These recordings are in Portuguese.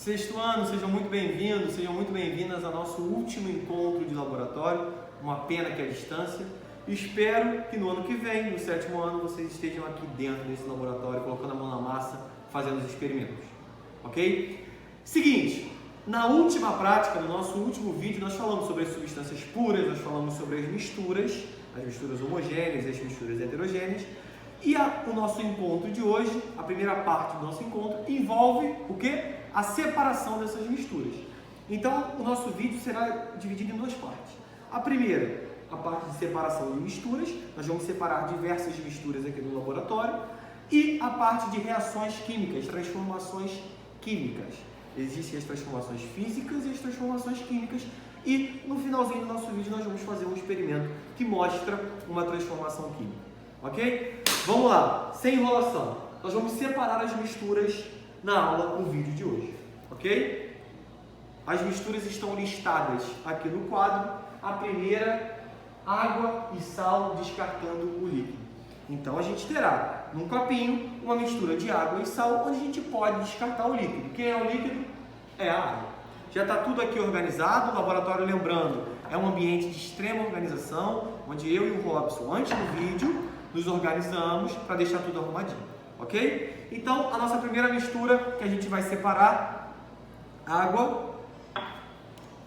Sexto ano, sejam muito bem-vindos, sejam muito bem-vindas ao nosso último encontro de laboratório, uma pena que é a distância. Espero que no ano que vem, no sétimo ano, vocês estejam aqui dentro desse laboratório, colocando a mão na massa, fazendo os experimentos, ok? Seguinte, na última prática, no nosso último vídeo, nós falamos sobre as substâncias puras, nós falamos sobre as misturas homogêneas e as misturas heterogêneas. E o nosso encontro de hoje, a primeira parte do nosso encontro, envolve o quê? A separação dessas misturas. Então, o nosso vídeo será dividido em duas partes. A primeira, a parte de separação de misturas, nós vamos separar diversas misturas aqui no laboratório, e a parte de reações químicas, transformações químicas. Existem as transformações físicas e as transformações químicas, e no finalzinho do nosso vídeo nós vamos fazer um experimento que mostra uma transformação química. Ok? Vamos lá, sem enrolação. Nós vamos separar as misturas na aula no vídeo de hoje. Ok? As misturas estão listadas aqui no quadro. A primeira, água e sal descartando o líquido. Então a gente terá num copinho uma mistura de água e sal, onde a gente pode descartar o líquido. Quem é o líquido? É a água. Já está tudo aqui organizado. O laboratório, lembrando, é um ambiente de extrema organização, onde eu e o Robson, antes do vídeo, nos organizamos para deixar tudo arrumadinho, ok? Então, a nossa primeira mistura que a gente vai separar, água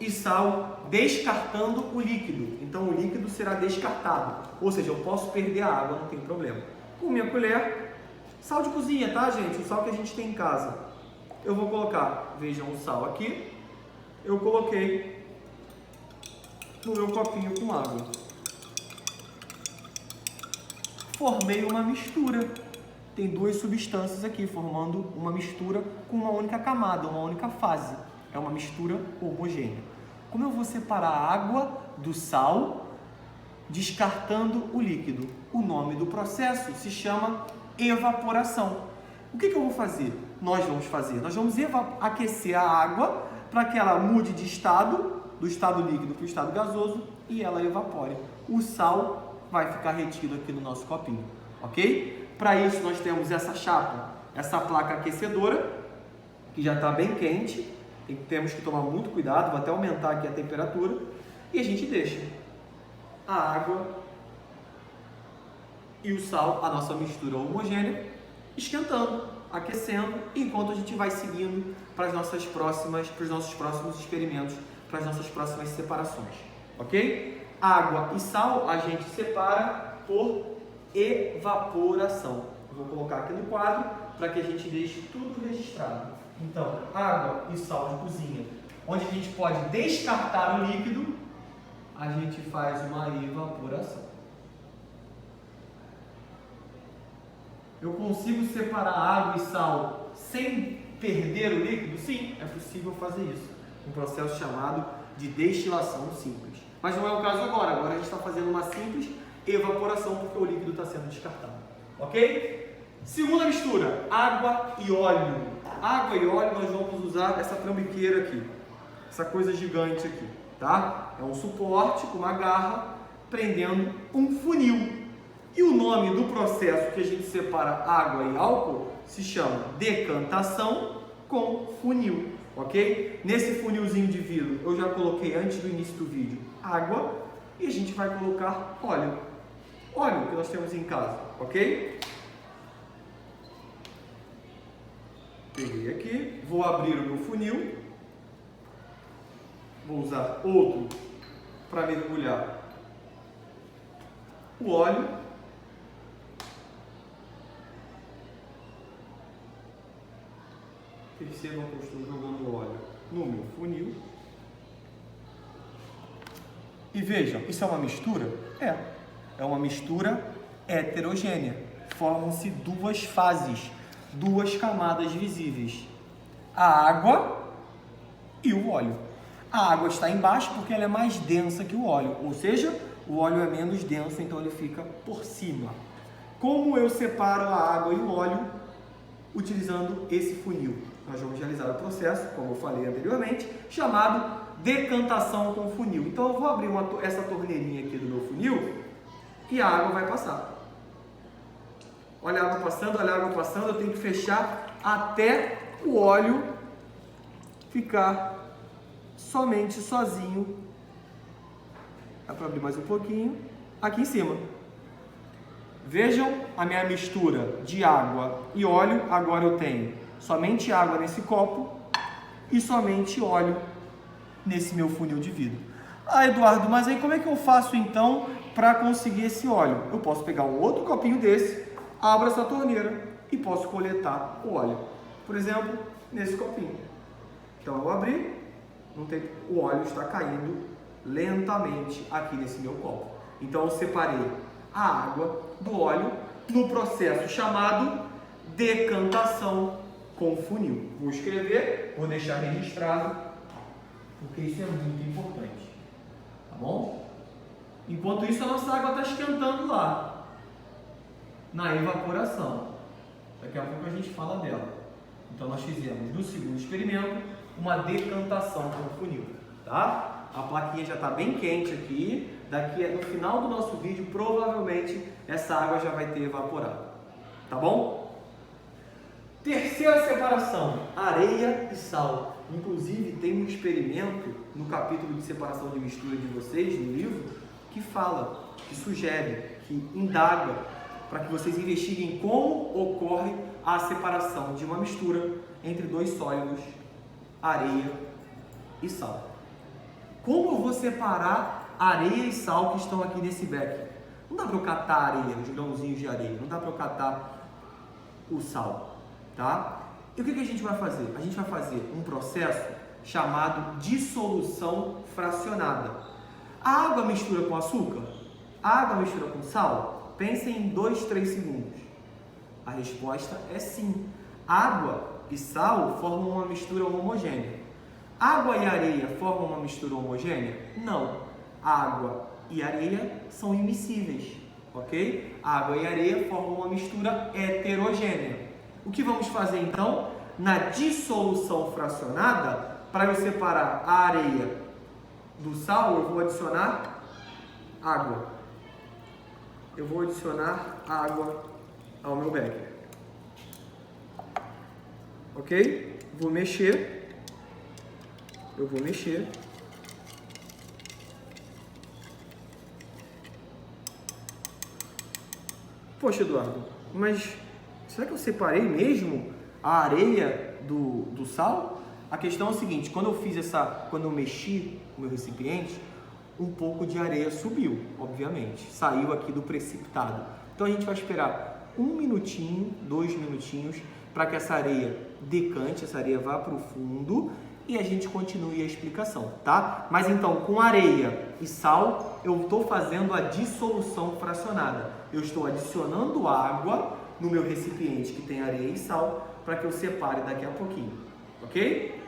e sal, descartando o líquido. Então, o líquido será descartado, ou seja, eu posso perder a água, não tem problema. Com minha colher, sal de cozinha, tá, gente? O sal que a gente tem em casa. Eu vou colocar, vejam o sal aqui, eu coloquei no meu copinho com água. Formei uma mistura. Tem duas substâncias aqui formando uma mistura com uma única camada, uma única fase. É uma mistura homogênea. Como eu vou separar a água do sal, descartando o líquido? O nome do processo se chama evaporação. O que eu vou fazer? Nós vamos aquecer a água para que ela mude de estado, do estado líquido para o estado gasoso, e ela evapore. O sal vai ficar retido aqui no nosso copinho, ok? Para isso nós temos essa chapa, essa placa aquecedora, que já está bem quente, temos que tomar muito cuidado, vou até aumentar aqui a temperatura, e a gente deixa a água e o sal, a nossa mistura homogênea, esquentando, aquecendo, enquanto a gente vai seguindo para os nossos próximos experimentos, para as nossas próximas separações, ok? Água e sal a gente separa por evaporação. Eu vou colocar aqui no quadro para que a gente deixe tudo registrado. Então, água e sal de cozinha, onde a gente pode descartar o líquido, a gente faz uma evaporação. Eu consigo separar água e sal sem perder o líquido? Sim, é possível fazer isso. Um processo chamado de destilação simples. Mas não é o caso agora. Agora a gente está fazendo uma simples evaporação porque o líquido está sendo descartado. Ok? Segunda mistura, água e óleo. Água e óleo nós vamos usar essa trambiqueira aqui. Essa coisa gigante aqui, tá? É um suporte com uma garra prendendo um funil. E o nome do processo que a gente separa água e álcool se chama decantação com funil, ok? Nesse funilzinho de vidro eu já coloquei antes do início do vídeo água e a gente vai colocar óleo. Óleo que nós temos em casa, ok? Peguei aqui, vou abrir o meu funil, vou usar outro para mergulhar o óleo. Percebam que eu estou jogando óleo no meu funil. E vejam, isso é uma mistura? É uma mistura heterogênea. Formam-se duas fases, duas camadas visíveis. A água e o óleo. A água está embaixo porque ela é mais densa que o óleo, ou seja, o óleo é menos denso, então ele fica por cima. Como eu separo a água e o óleo? Utilizando esse funil. Nós vamos realizar o processo, como eu falei anteriormente, chamado decantação com funil. Então eu vou abrir essa torneirinha aqui do meu funil e a água vai passar. Olha a água passando, eu tenho que fechar até o óleo ficar somente sozinho. Dá para abrir mais um pouquinho. Aqui em cima. Vejam a minha mistura de água e óleo. Agora eu tenho somente água nesse copo e somente óleo nesse meu funil de vidro. Ah, Eduardo, mas aí como é que eu faço então para conseguir esse óleo? Eu posso pegar um outro copinho desse, abro essa torneira e posso coletar o óleo. Por exemplo, nesse copinho. Então eu abri, o óleo está caindo lentamente aqui nesse meu copo. Então eu separei a água do óleo no processo chamado decantação com funil. Vou escrever, vou deixar registrado, porque isso é muito importante. Tá bom? Enquanto isso, a nossa água está esquentando lá, na evaporação. Daqui a pouco a gente fala dela. Então nós fizemos no segundo experimento uma decantação com funil, tá? A plaquinha já está bem quente aqui. Daqui no final do nosso vídeo, provavelmente essa água já vai ter evaporado. Tá bom? Terceira separação, areia e sal. Inclusive tem um experimento no capítulo de separação de mistura de vocês, no livro, que fala, que sugere, que indaga para que vocês investiguem como ocorre a separação de uma mistura entre dois sólidos, areia e sal. Como eu vou separar areia e sal que estão aqui nesse becker? Não dá para eu catar a areia, os grãozinhos de areia, não dá para eu catar o sal, tá? E o que a gente vai fazer? A gente vai fazer um processo chamado dissolução fracionada. A água mistura com açúcar? A água mistura com sal? Pensem em 2, 3 segundos. A resposta é sim. Água e sal formam uma mistura homogênea. Água e areia formam uma mistura homogênea? Não. Água e areia são immiscíveis, ok? Água e areia formam uma mistura heterogênea. O que vamos fazer então? Na dissolução fracionada, para eu separar a areia do sal, eu vou adicionar água. Eu vou adicionar água ao meu becker. Ok? Vou mexer. Eu vou mexer. Poxa, Eduardo, mas será que eu separei mesmo a areia do sal? A questão é o seguinte, quando eu mexi o meu recipiente, um pouco de areia subiu, obviamente, saiu aqui do precipitado. Então a gente vai esperar 1 minutinho, 2 minutinhos, para que essa areia decante, essa areia vá para o fundo e a gente continue a explicação, tá? Mas então, com areia e sal, eu estou fazendo a dissolução fracionada. Eu estou adicionando água no meu recipiente que tem areia e sal para que eu separe daqui a pouquinho, ok?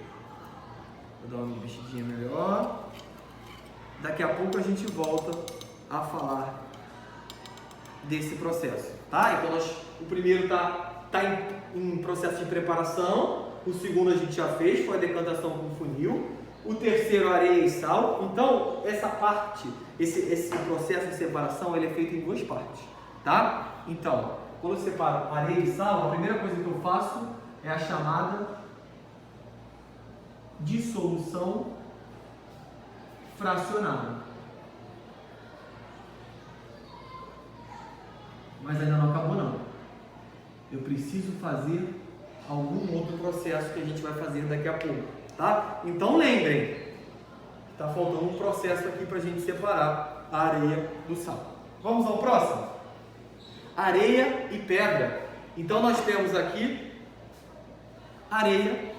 Vou dar uma mexidinha melhor. Daqui a pouco a gente volta a falar desse processo, tá? Então o primeiro está em processo de preparação, o segundo a gente já fez, foi a decantação com funil, o terceiro areia e sal. Então essa parte, esse processo de separação, ele é feito em 2 partes, tá? Então, quando eu separo areia e sal, a primeira coisa que eu faço é a chamada dissolução fracionada. Mas ainda não acabou não. Eu preciso fazer algum outro processo que a gente vai fazer daqui a pouco, tá? Então lembrem, está faltando um processo aqui para a gente separar a areia do sal. Vamos ao próximo? Areia e pedra. Então nós temos aqui areia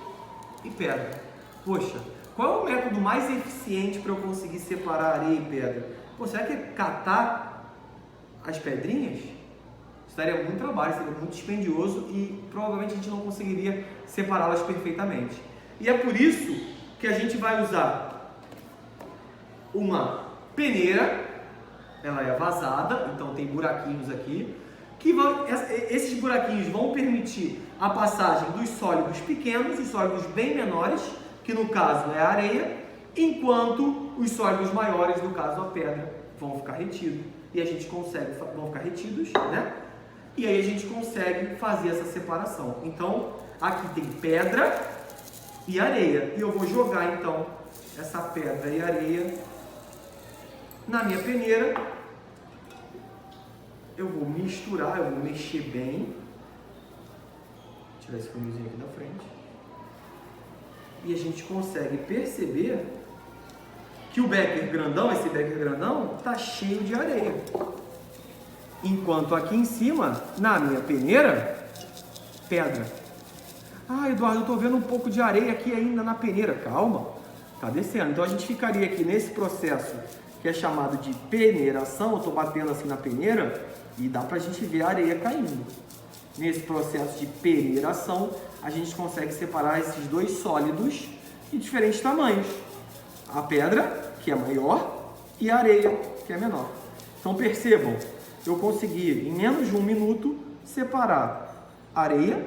e pedra. Poxa, qual é o método mais eficiente para eu conseguir separar areia e pedra? Pô, será que é catar as pedrinhas? Daria muito trabalho, seria muito dispendioso e provavelmente a gente não conseguiria separá-las perfeitamente. E é por isso que a gente vai usar uma peneira, ela é vazada, então tem buraquinhos aqui, esses buraquinhos vão permitir a passagem dos sólidos pequenos e sólidos bem menores, que no caso é a areia, enquanto os sólidos maiores, no caso a pedra, vão ficar retidos. E a gente consegue, vão ficar retidos, né? E aí a gente consegue fazer essa separação. Então, aqui tem pedra e areia. E eu vou jogar então essa pedra e areia na minha peneira. Eu vou misturar, eu vou mexer bem. Vou tirar esse funilzinho aqui da frente. E a gente consegue perceber que o becker grandão, esse becker grandão, está cheio de areia. Enquanto aqui em cima, na minha peneira, pedra. Ah, Eduardo, eu estou vendo um pouco de areia aqui ainda na peneira. Calma, está descendo. Então a gente ficaria aqui nesse processo que é chamado de peneiração. Eu estou batendo assim na peneira e dá para a gente ver a areia caindo. Nesse processo de peneiração, a gente consegue separar esses dois sólidos de diferentes tamanhos. A pedra, que é maior, e a areia, que é menor. Então percebam, eu consegui em menos de 1 minuto separar a areia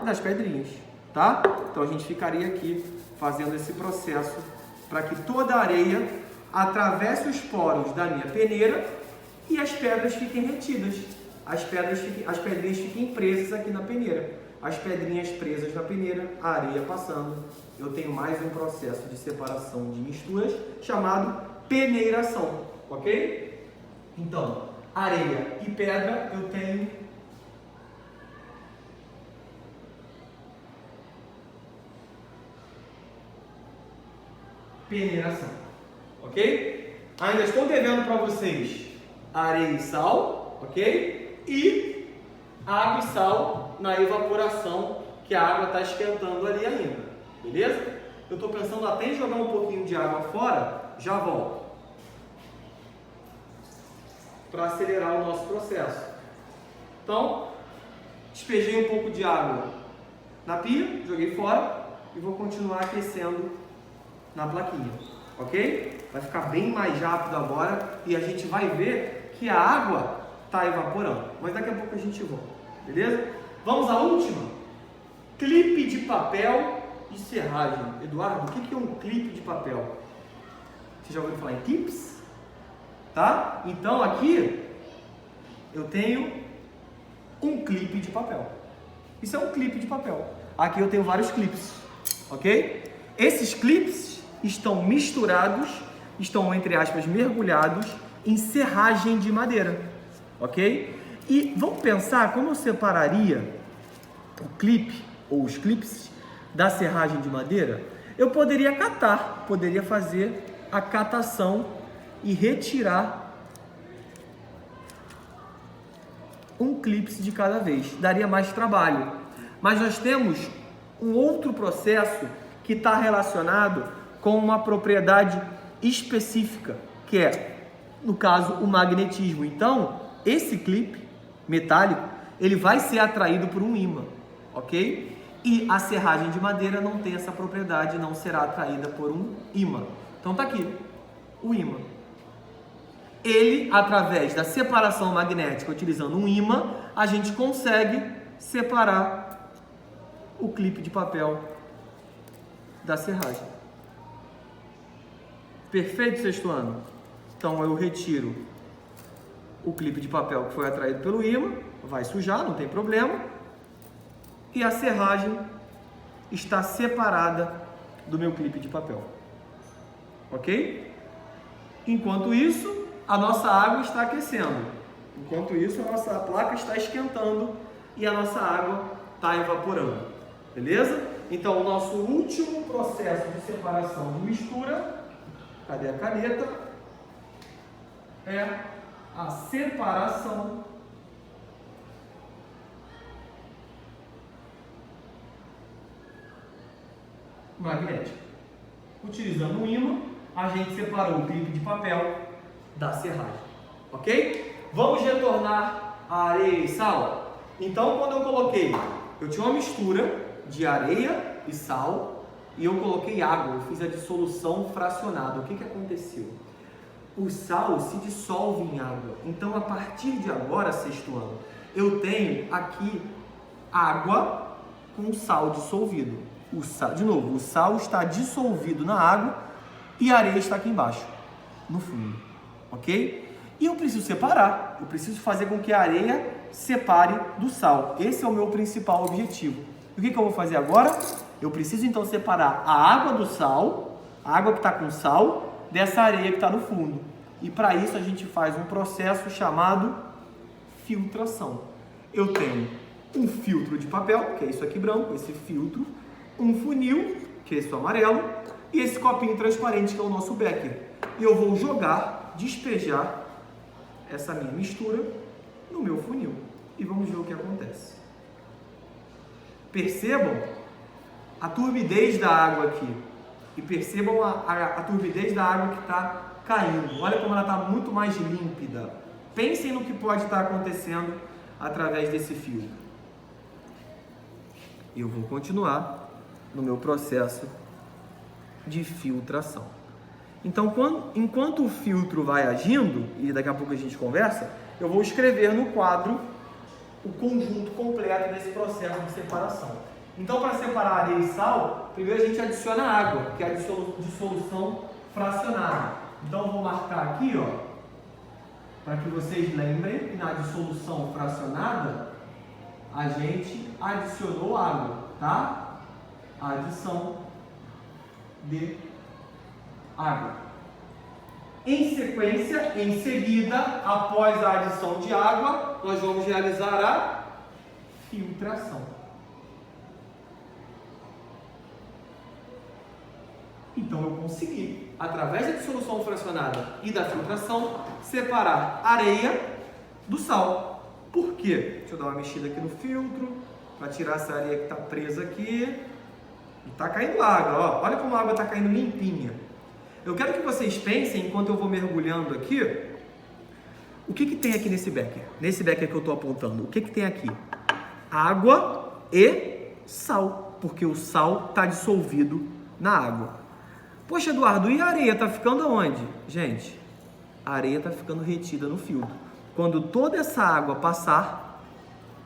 das pedrinhas, tá? Então a gente ficaria aqui fazendo esse processo para que toda a areia atravesse os poros da minha peneira e as pedras fiquem retidas. As pedrinhas fiquem presas aqui na peneira. As pedrinhas presas na peneira, a areia passando. Eu tenho mais um processo de separação de misturas chamado peneiração, ok? Então, areia e pedra eu tenho peneiração, ok? Ainda estou devendo para vocês areia e sal, ok? E água e sal na evaporação, que a água está esquentando ali ainda, beleza? Eu estou pensando até em jogar um pouquinho de água fora, já volto, para acelerar o nosso processo. Então, despejei um pouco de água na pia, joguei fora e vou continuar aquecendo na plaquinha, ok? Vai ficar bem mais rápido agora e a gente vai ver que a água está evaporando, mas daqui a pouco a gente volta, beleza? Vamos à última, clipe de papel e serragem. Eduardo, o que é um clipe de papel? Você já ouviu falar em clips? Tá? Então aqui eu tenho um clipe de papel. Isso é um clipe de papel. Aqui eu tenho vários clipes, ok? Esses clipes estão misturados, estão entre aspas mergulhados em serragem de madeira, ok? E vamos pensar como eu separaria o clipe ou os clipes da serragem de madeira. Eu poderia catar, poderia fazer a catação e retirar um clipe de cada vez. Daria mais trabalho. Mas nós temos um outro processo que está relacionado com uma propriedade específica, que é, no caso, o magnetismo. Então, esse clipe metálico, ele vai ser atraído por um ímã, ok? E a serragem de madeira não tem essa propriedade, não será atraída por um ímã. Então tá aqui, o ímã. Ele, através da separação magnética, utilizando um ímã, a gente consegue separar o clipe de papel da serragem. Perfeito, sexto ano? Então eu retiro o clipe de papel que foi atraído pelo ímã, vai sujar, não tem problema, e a serragem está separada do meu clipe de papel, ok? Enquanto isso, a nossa água está aquecendo, enquanto isso a nossa placa está esquentando e a nossa água está evaporando, beleza? Então o nosso último processo de separação de mistura, cadê a caneta? É a separação magnética. Utilizando um ímã, a gente separou o clipe de papel da serragem, ok? Vamos retornar a areia e sal? Então, quando eu coloquei, eu tinha uma mistura de areia e sal e eu coloquei água, eu fiz a dissolução fracionada. O que aconteceu? O sal se dissolve em água. Então, a partir de agora, sexto ano, eu tenho aqui água com sal dissolvido. De novo, o sal está dissolvido na água e a areia está aqui embaixo, no fundo, ok? E eu preciso separar, eu preciso fazer com que a areia separe do sal. Esse é o meu principal objetivo. E o que eu vou fazer agora? Eu preciso então separar a água do sal, a água que está com sal, dessa areia que está no fundo. E para isso a gente faz um processo chamado filtração. Eu tenho um filtro de papel, que é isso aqui branco, esse filtro, um funil, que é esse amarelo, e esse copinho transparente, que é o nosso becker. E eu vou jogar, despejar essa minha mistura no meu funil. E vamos ver o que acontece. Percebam a turbidez da água aqui. E percebam a turbidez da água que está caindo. Olha como ela está muito mais límpida. Pensem no que pode estar acontecendo através desse filtro. E eu vou continuar no meu processo de filtração. Então, enquanto o filtro vai agindo, e daqui a pouco a gente conversa, eu vou escrever no quadro o conjunto completo desse processo de separação. Então, para separar areia e sal, primeiro a gente adiciona água, que é a dissolução fracionada. Então, eu vou marcar aqui, ó, para que vocês lembrem que na dissolução fracionada, a gente adicionou água, tá? Adição de água. Em sequência, em seguida, após a adição de água, nós vamos realizar a filtração. Então eu consegui, através da dissolução fracionada e da filtração, separar areia do sal. Por quê? Deixa eu dar uma mexida aqui no filtro, para tirar essa areia que está presa aqui. E está caindo água, ó. Olha como a água está caindo limpinha. Eu quero que vocês pensem, enquanto eu vou mergulhando aqui, o que tem aqui nesse becker? Nesse becker que eu estou apontando, o que tem aqui? Água e sal, porque o sal está dissolvido na água. Poxa, Eduardo, e a areia está ficando aonde? Gente, a areia está ficando retida no filtro. Quando toda essa água passar,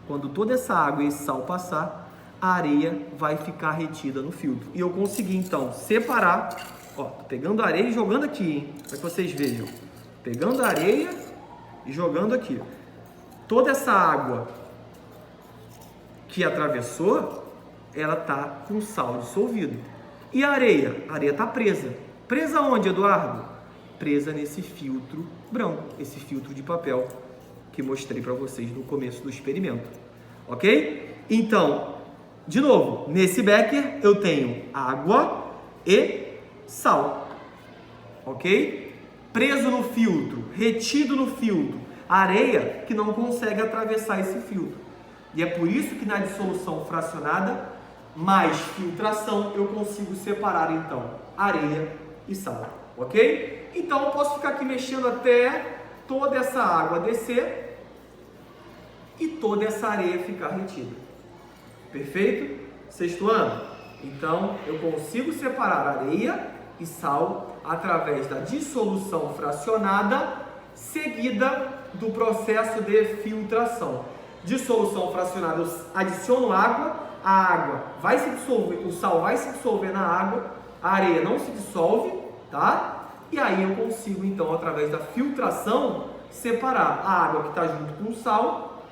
quando toda essa água e esse sal passar, a areia vai ficar retida no filtro. E eu consegui, então, separar. Ó, tô pegando a areia e jogando aqui, hein? Para que vocês vejam. Pegando a areia e jogando aqui. Toda essa água que atravessou, ela tá com sal dissolvido. E a areia? A areia tá presa. Presa onde, Eduardo? Presa nesse filtro branco, esse filtro de papel que mostrei para vocês no começo do experimento. Ok? Então, de novo, nesse becker eu tenho água e sal, ok? Preso no filtro, retido no filtro, areia que não consegue atravessar esse filtro. E é por isso que na dissolução fracionada mais filtração eu consigo separar então areia e sal, ok? Então eu posso ficar aqui mexendo até toda essa água descer e toda essa areia ficar retida. Perfeito? Sexto ano? Então eu consigo separar areia e sal através da dissolução fracionada seguida do processo de filtração. Dissolução fracionada, eu adiciono água, a água vai se dissolver, o sal vai se dissolver na água, a areia não se dissolve, tá? E aí eu consigo então, através da filtração, separar a água que está junto com o sal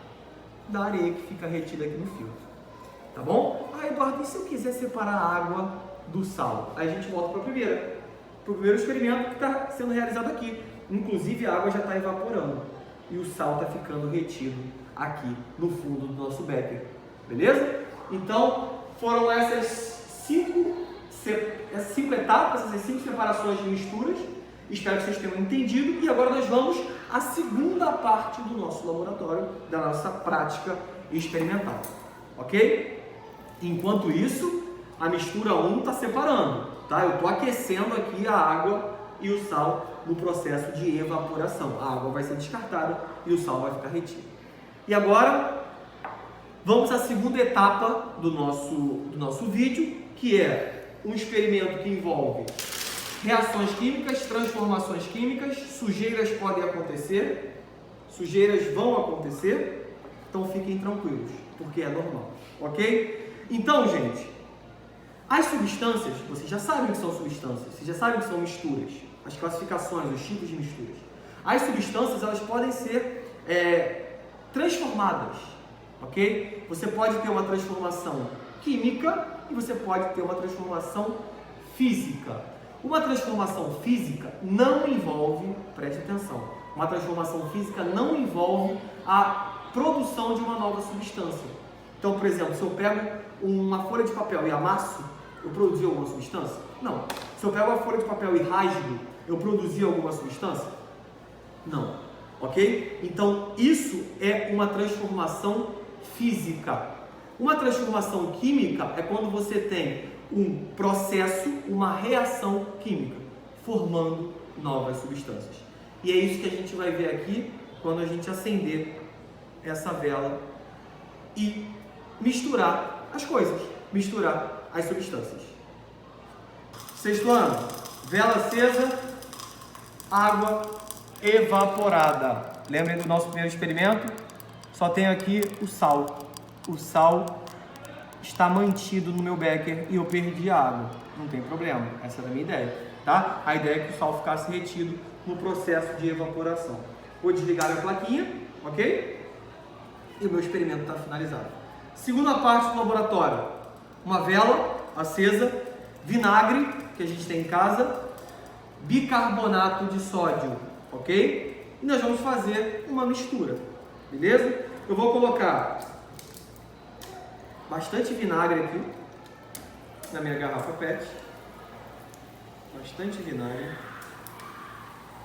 da areia que fica retida aqui no filtro. Tá bom? Ah, Eduardo, e se eu quiser separar a água do sal? Aí a gente volta para o primeiro experimento que está sendo realizado aqui. Inclusive a água já está evaporando e o sal está ficando retido aqui no fundo do nosso becker. Beleza? Então foram essas cinco etapas, essas 5 separações de misturas. Espero que vocês tenham entendido. E agora nós vamos à segunda parte do nosso laboratório, da nossa prática experimental. Ok? Enquanto isso, a mistura 1 está separando, tá? Eu estou aquecendo aqui a água e o sal no processo de evaporação. A água vai ser descartada e o sal vai ficar retido. E agora, vamos à segunda etapa do nosso vídeo, que é um experimento que envolve reações químicas, transformações químicas, sujeiras podem acontecer, sujeiras vão acontecer, então fiquem tranquilos, porque é normal, ok? Então, gente, as substâncias, vocês já sabem o que são substâncias, vocês já sabem o que são misturas, as classificações, os tipos de misturas. As substâncias, elas podem ser transformadas, ok? Você pode ter uma transformação química e você pode ter uma transformação física. Uma transformação física não envolve, preste atenção, uma transformação física não envolve a produção de uma nova substância. Então, por exemplo, se eu pego uma folha de papel e amasso, eu produzi alguma substância? Não. Se eu pego a folha de papel e rasgo, eu produzi alguma substância? Não. Ok? Então, isso é uma transformação física. Uma transformação química é quando você tem um processo, uma reação química, formando novas substâncias. E é isso que a gente vai ver aqui quando a gente acender essa vela e misturar as coisas, misturar as substâncias. Sexto ano, vela acesa, água evaporada. Lembrem do nosso primeiro experimento? Só tenho aqui o sal. O sal está mantido no meu becker e eu perdi a água. Não tem problema, essa é a minha ideia, tá? A ideia é que o sal ficasse retido no processo de evaporação. Vou desligar a plaquinha, ok? E o meu experimento está finalizado. Segunda parte do laboratório, uma vela acesa, vinagre, que a gente tem em casa, bicarbonato de sódio, ok? E nós vamos fazer uma mistura, beleza? Eu vou colocar bastante vinagre aqui na minha garrafa PET. Bastante vinagre.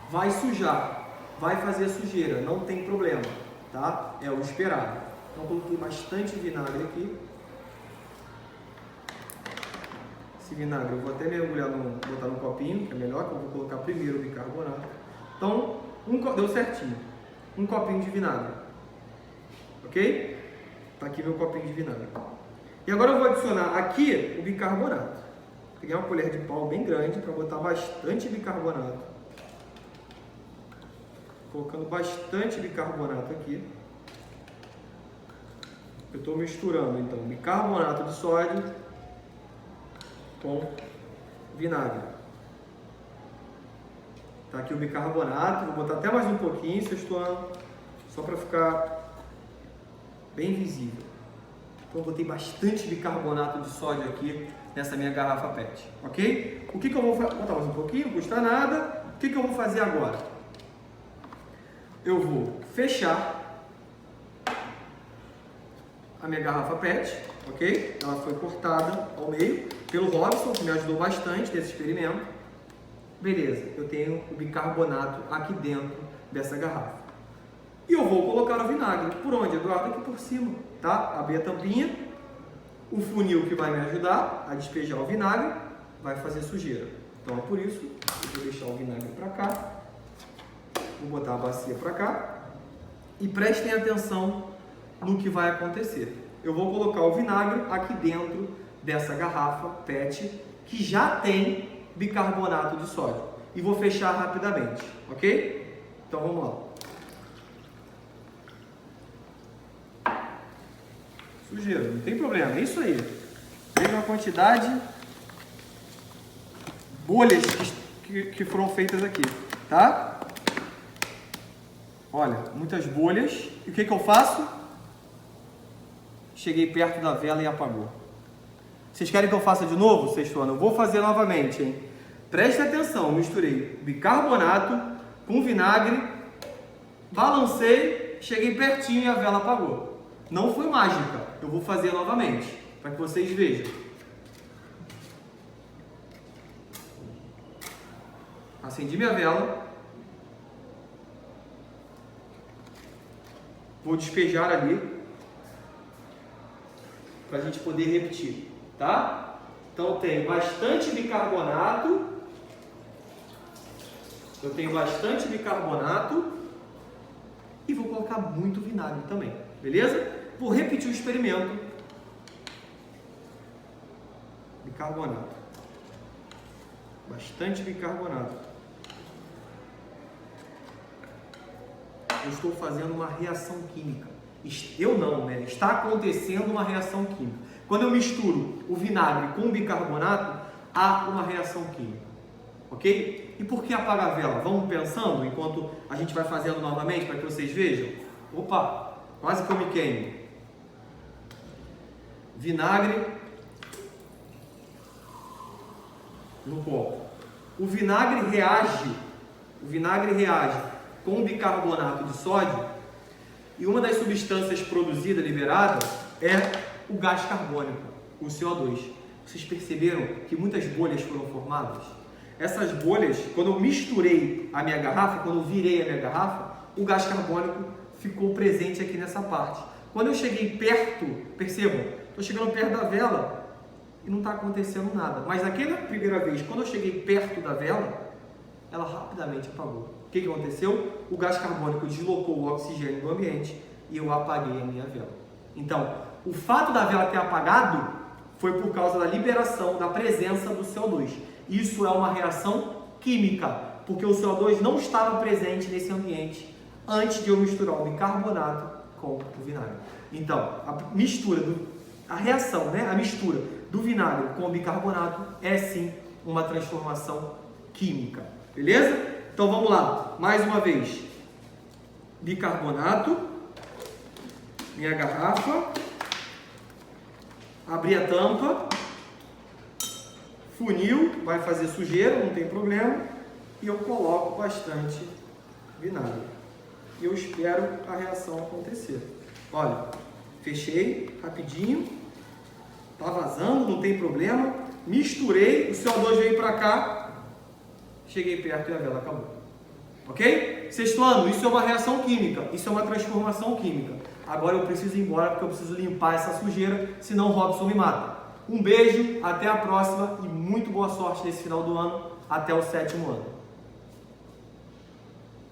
Vai sujar, vai fazer sujeira, não tem problema, tá? É o esperado. Então coloquei bastante vinagre aqui. Esse vinagre eu vou até mergulhar, botar no copinho, que é melhor, que eu vou colocar primeiro o bicarbonato. Então, deu certinho. Um copinho de vinagre. Ok? Tá aqui meu copinho de vinagre. E agora eu vou adicionar aqui o bicarbonato. Peguei uma colher de pau bem grande para botar bastante bicarbonato. Colocando bastante bicarbonato aqui. Eu estou misturando então bicarbonato de sódio com vinagre. Tá aqui o bicarbonato, vou botar até mais um pouquinho, sexto ano, só para ficar bem visível. Então eu botei bastante bicarbonato de sódio aqui nessa minha garrafa PET, ok? O que eu vou fazer? Botar mais um pouquinho, não custa nada. O que eu vou fazer agora? Eu vou fechar a minha garrafa PET, ok? Ela foi cortada ao meio pelo Robson, que me ajudou bastante nesse experimento. Beleza, eu tenho o bicarbonato aqui dentro dessa garrafa. E eu vou colocar o vinagre. Por onde, Eduardo? Aqui por cima, tá? Abrir a tampinha. O funil que vai me ajudar a despejar o vinagre vai fazer sujeira. Então é por isso que eu vou deixar o vinagre para cá. Vou botar a bacia para cá. E prestem atenção no que vai acontecer. Eu vou colocar o vinagre aqui dentro dessa garrafa PET que já tem bicarbonato de sódio. E vou fechar rapidamente, ok? Então vamos lá. Sujeira, não tem problema, é isso aí. Veja a quantidade bolhas que foram feitas aqui, tá? Olha, muitas bolhas. E o que eu faço? Cheguei perto da vela e apagou. Vocês querem que eu faça de novo, sexto ano? Eu vou fazer novamente, hein? Preste atenção, misturei bicarbonato com vinagre, balancei, cheguei pertinho e a vela apagou. Não foi mágica, eu vou fazer novamente, para que vocês vejam. Acendi minha vela. Vou despejar ali, para a gente poder repetir, tá? Então eu tenho bastante bicarbonato. Eu tenho bastante bicarbonato e vou colocar muito vinagre também, beleza? Vou repetir o experimento. Bicarbonato. Bastante bicarbonato. Eu estou fazendo uma reação química. Eu não, né? Está acontecendo uma reação química. Quando eu misturo o vinagre com o bicarbonato, há uma reação química. Ok? E por que apagar a vela? Vamos pensando enquanto a gente vai fazendo novamente para que vocês vejam. Opa, quase que eu me queimo. Vinagre no copo. O vinagre reage com o bicarbonato de sódio e uma das substâncias produzidas, liberada, é o gás carbônico, o CO2. Vocês perceberam que muitas bolhas foram formadas? Essas bolhas, quando eu misturei a minha garrafa, quando eu virei a minha garrafa, o gás carbônico ficou presente aqui nessa parte. Quando eu cheguei perto, percebam, estou chegando perto da vela e não está acontecendo nada. Mas naquela primeira vez, quando eu cheguei perto da vela, ela rapidamente apagou. O que aconteceu? O gás carbônico deslocou o oxigênio do ambiente e eu apaguei a minha vela. Então, o fato da vela ter apagado foi por causa da liberação, da presença do CO2. Isso é uma reação química, porque o CO2 não estava presente nesse ambiente antes de eu misturar o bicarbonato com o vinagre. Então, a mistura do vinagre com o bicarbonato é sim uma transformação química. Beleza? Então vamos lá, mais uma vez. Bicarbonato, minha garrafa, abri a tampa, funil, vai fazer sujeira, não tem problema, e eu coloco bastante vinagre. E eu espero a reação acontecer. Olha, fechei rapidinho, tá vazando, não tem problema, misturei, o CO2 veio para cá, cheguei perto e a vela acabou. Ok? Sexto ano, isso é uma reação química, isso é uma transformação química. Agora eu preciso ir embora porque eu preciso limpar essa sujeira, senão o Robson me mata. Um beijo, até a próxima e muito boa sorte nesse final do ano, até o 7º ano.